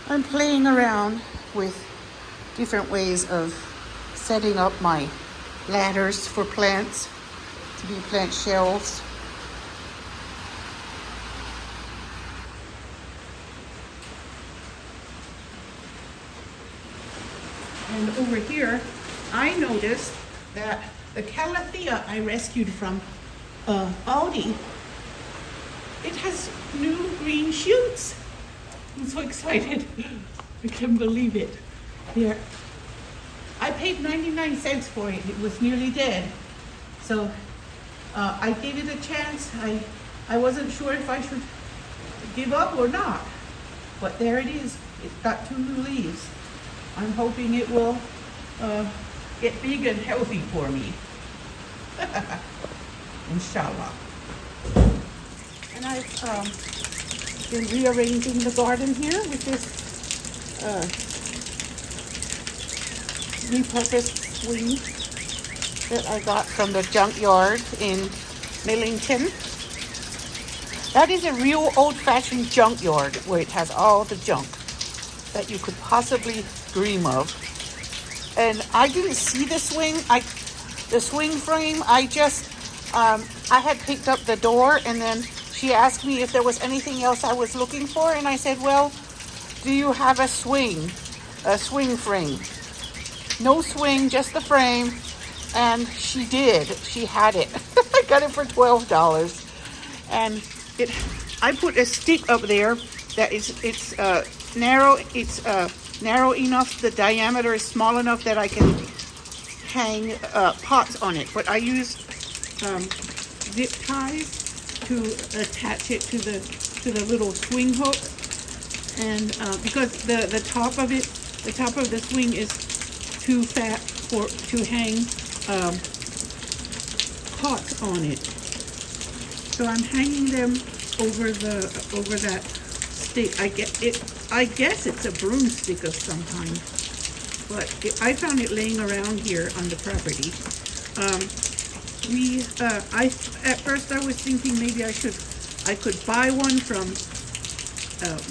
I'm playing around with different ways of setting up my ladders for plants to be plant shelves. And over here, I noticed that the calathea I rescued from Aldi, it has new green shoots. I'm so excited. I can't believe it. Here, I paid 99 cents for it. It was nearly dead. So I gave it a chance. I wasn't sure if I should give up or not. But there it is. It's got 2 new leaves. I'm hoping it will get big and healthy for me. Inshallah. And I've been rearranging the garden here with this repurposed swing that I got from the junkyard in Millington. That is a real old-fashioned junkyard where it has all the junk that you could possibly dream of. And I didn't see the swing. The swing frame, I had picked up the door, and then she asked me if there was anything else I was looking for, and I said, well, do you have a swing frame? No swing, just the frame. And she did. She had it. I got it for $12. And I put a stick up there that it's narrow. It's narrow enough. The diameter is small enough that I can hang pots on it. But I use zip ties to attach it to the little swing hook. And because the top of the swing is too fat to hang pots on it. So I'm hanging them over that stick. I guess it's a broomstick of some kind, but I found it laying around here on the property. At first I was thinking maybe I could buy one from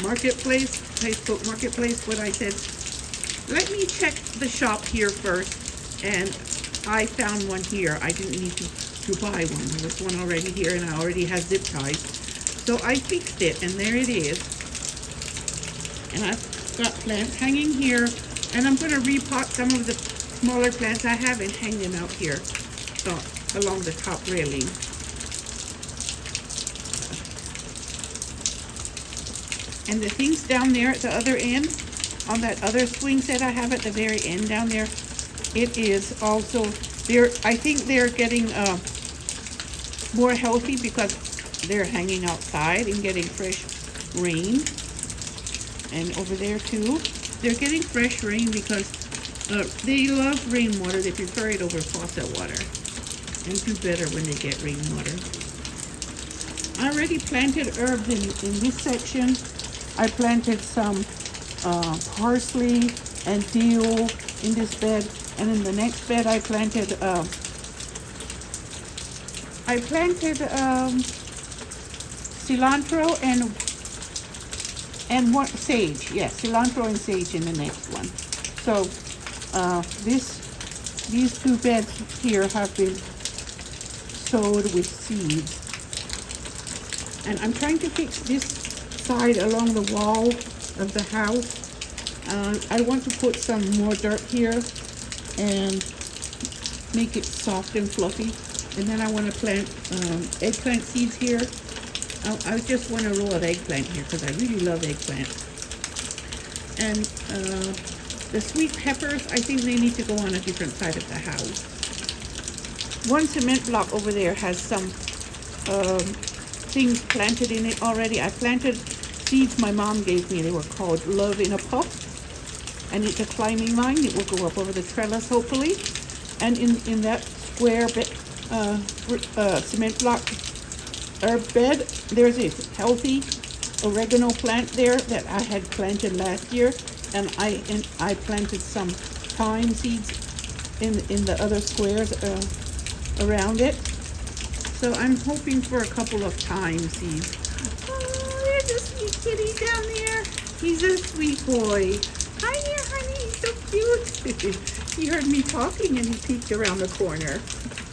Marketplace, Facebook Marketplace, but I said, let me check the shop here first, and I found one here. I didn't need to buy one. There was one already here, and I already had zip ties. So I fixed it, and there it is. And I've got plants hanging here, and I'm going to repot some of the smaller plants I have and hang them out here along the top railing. And the things down there at the other end, on that other swing set I have at the very end down there, it is also, I think they're getting more healthy because they're hanging outside and getting fresh rain. And over there too, they're getting fresh rain because they love rainwater. They prefer it over faucet water and do better when they get rainwater. I already planted herbs in this section. I planted some parsley and dill in this bed, and in the next bed I planted cilantro and what, sage. Yes, cilantro and sage in the next one. So these 2 beds here have been sowed with seeds, and I'm trying to fix this side along the wall of the house. I want to put some more dirt here and make it soft and fluffy. And then I want to plant eggplant seeds here. I just want a row of eggplant here because I really love eggplant. And the sweet peppers, I think they need to go on a different side of the house. One cement block over there has some things planted in it already. I planted seeds my mom gave me. They were called Love in a Pot. And it's a climbing vine. It will go up over the trellis, hopefully. And in that square cement block herb bed, there's a healthy oregano plant there that I had planted last year. And I planted some thyme seeds in the other squares around it. So I'm hoping for a couple of thyme seeds. Oh, there's a sweet kitty down there. He's a sweet boy. Hi there, honey. He's so cute. He heard me talking and he peeked around the corner.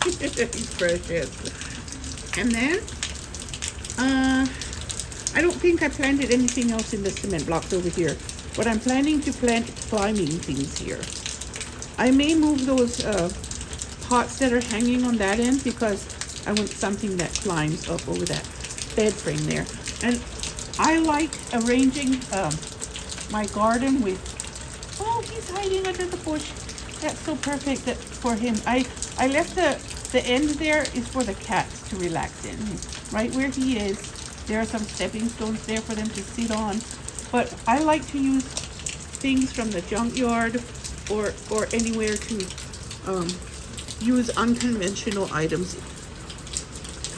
He's precious. And then, I don't think I planted anything else in the cement blocks over here, but I'm planning to plant climbing things here. I may move those pots that are hanging on that end because I want something that climbs up over that bed frame there. And I like arranging my garden with, oh, he's hiding under the bush. That's so perfect that for him. I left the end there is for the cats to relax in. Right where he is, there are some stepping stones there for them to sit on. But I like to use things from the junkyard or anywhere to use unconventional items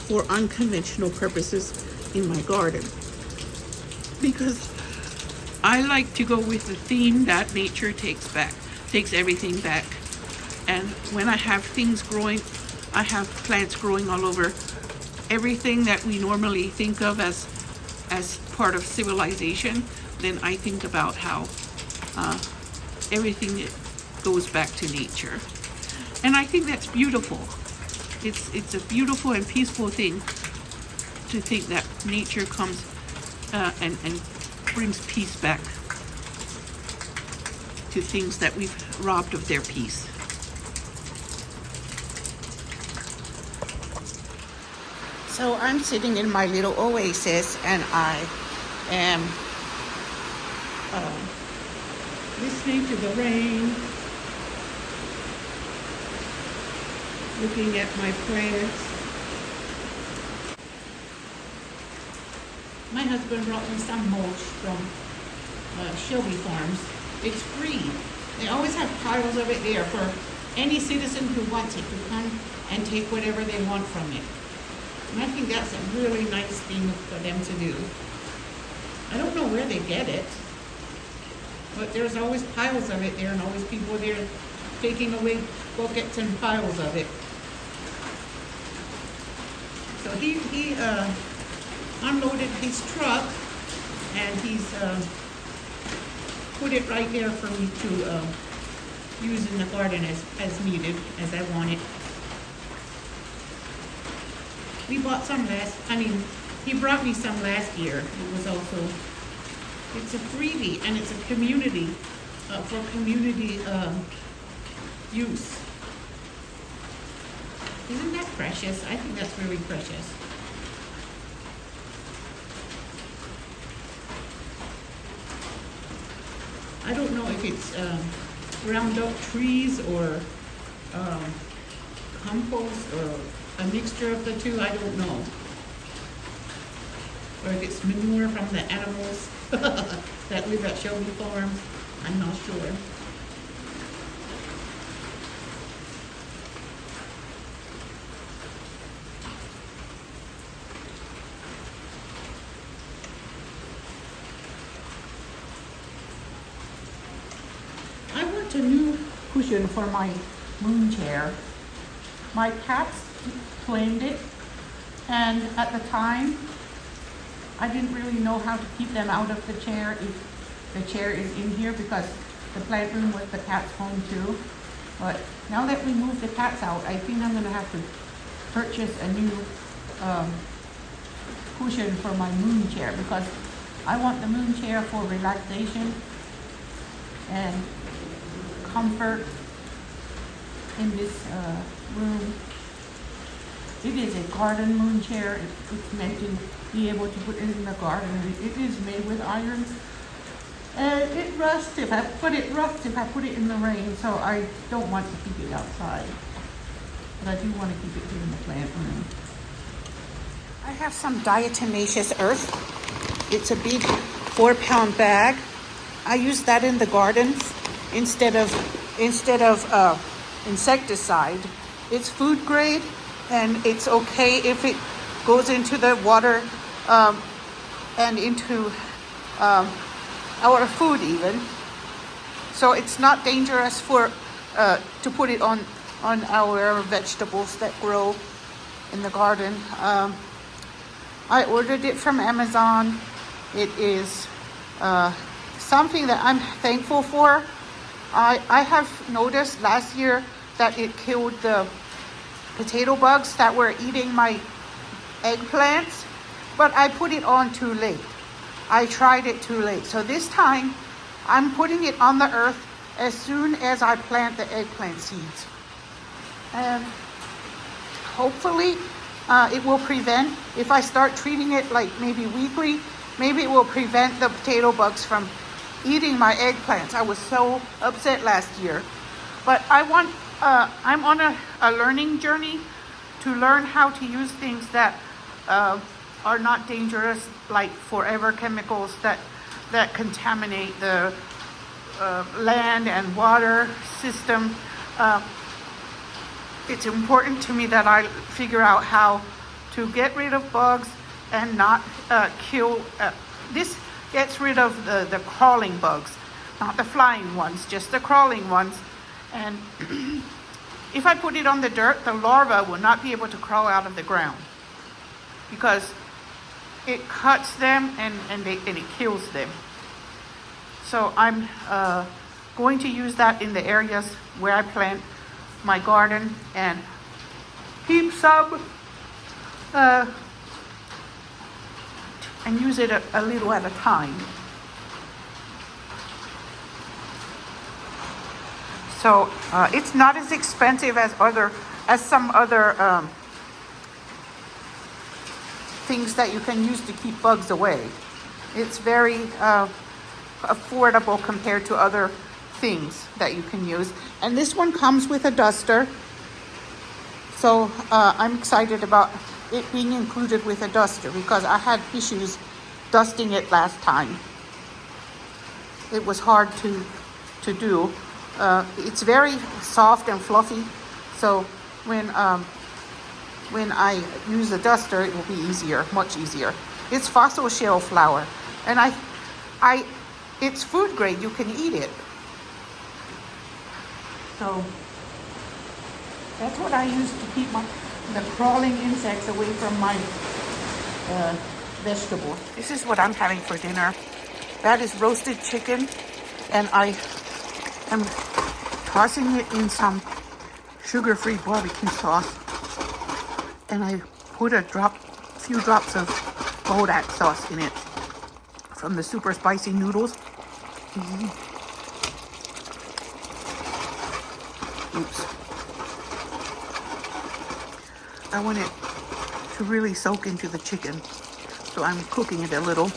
for unconventional purposes in my garden. Because I like to go with the theme that nature takes everything back. And when I have things growing, I have plants growing all over. Everything that we normally think of as part of civilization, then I think about how everything goes back to nature. And I think that's beautiful. It's a beautiful and peaceful thing to think that nature comes and brings peace back to things that we've robbed of their peace. So I'm sitting in my little oasis and I am listening to the rain, looking at my plants. My husband brought me some mulch from Shelby Farms. It's free. They always have piles of it there for any citizen who wants it to come and take whatever they want from it. And I think that's a really nice thing for them to do. I don't know where they get it, but there's always piles of it there and always people there taking away buckets and piles of it. So he unloaded his truck and he's put it right there for me to use in the garden as needed, as I want it. We bought some he brought me some last year. It was also, it's a freebie and it's a community, for community use. Isn't that precious? I think that's really precious. I don't know if it's ground up trees or compost or a mixture of the two, I don't know. Or if it's manure from the animals that live at Shelby Farms, I'm not sure. I want a new cushion for my moon chair. My cats claimed it, and at the time I didn't really know how to keep them out of the chair if the chair is in here, because the plant room with the cat's home too. But now that we moved the cats out, I think I'm going to have to purchase a new cushion for my moon chair, because I want the moon chair for relaxation and comfort in this room. It is a garden moon chair. It's meant to be able to put it in the garden. It is made with irons. And it rusts if I put it in the rain, so I don't want to keep it outside. But I do want to keep it here in the plant room. I have some diatomaceous earth. It's a big 4-pound bag. I use that in the gardens instead of insecticide. It's food grade, and it's okay if it goes into the water and into our food even. So it's not dangerous for to put it on our vegetables that grow in the garden. I ordered it from Amazon. It is something that I'm thankful for. I have noticed last year that it killed the potato bugs that were eating my eggplants, but I put it on too late. I tried it too late. So this time I'm putting it on the earth as soon as I plant the eggplant seeds. And hopefully it will prevent, if I start treating it like maybe weekly, maybe it will prevent the potato bugs from eating my eggplants. I was so upset last year. But I'm on a learning journey to learn how to use things that are not dangerous, like forever chemicals that contaminate the land and water system. It's important to me that I figure out how to get rid of bugs and not kill. This gets rid of the crawling bugs, not the flying ones, just the crawling ones. And if I put it on the dirt, the larva will not be able to crawl out of the ground because it cuts them and it kills them. So I'm going to use that in the areas where I plant my garden and keep some and use it a little at a time. So it's not as expensive as some other things that you can use to keep bugs away. It's very affordable compared to other things that you can use. And this one comes with a duster. So I'm excited about it being included with a duster because I had issues dusting it last time. It was hard to do. It's very soft and fluffy. So when I use a duster, it will be easier, much easier. It's fossil shell flour, and it's food grade. You can eat it. So that's what I use to keep the crawling insects away from my vegetables. This is what I'm having for dinner. That is roasted chicken, and I am tossing it in some sugar-free barbecue sauce. And I put a few drops of Bodak sauce in it from the super spicy noodles. Oops. I want it to really soak into the chicken, so I'm cooking it a little.